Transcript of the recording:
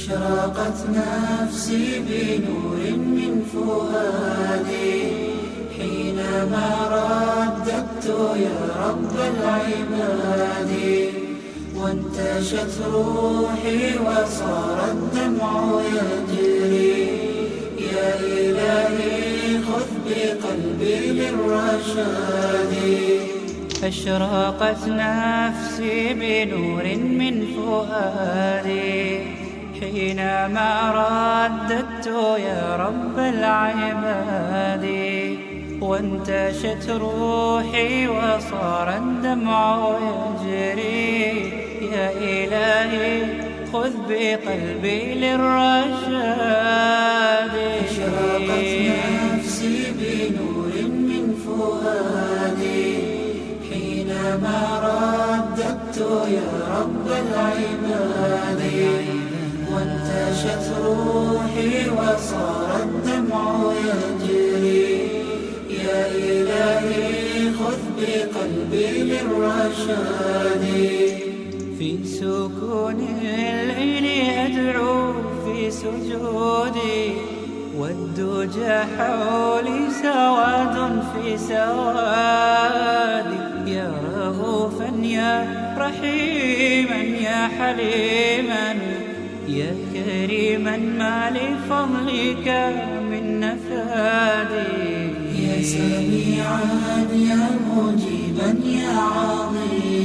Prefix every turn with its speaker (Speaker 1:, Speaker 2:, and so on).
Speaker 1: أشرقت نفسي بنور من فؤادي حينما رددت يا رب العباد، وانتشت روحي وصار الدمع يجري. يا إلهي خذ بقلبي للرشاد. أشرقت نفسي بنور من فؤادي حينما رددت يا رب العباد، وانتشت روحي وصار الدمع يجري. يا إلهي خذ بقلبي للرشاد. أشرقت نفسي بنور من فؤادي حينما رددت يا رب العباد، وانتشت روحي وصار الدمع يجري. يا إلهي خذ بقلبي للرشاد. في سكون الليل أدعو في سجودي، والدجى حولي سواد في سوادي. يا رؤوفا يا رحيما يا حليما يا كريما ما لفضلك من نفادي. يا سميعا يا مجيبا يا عظيم.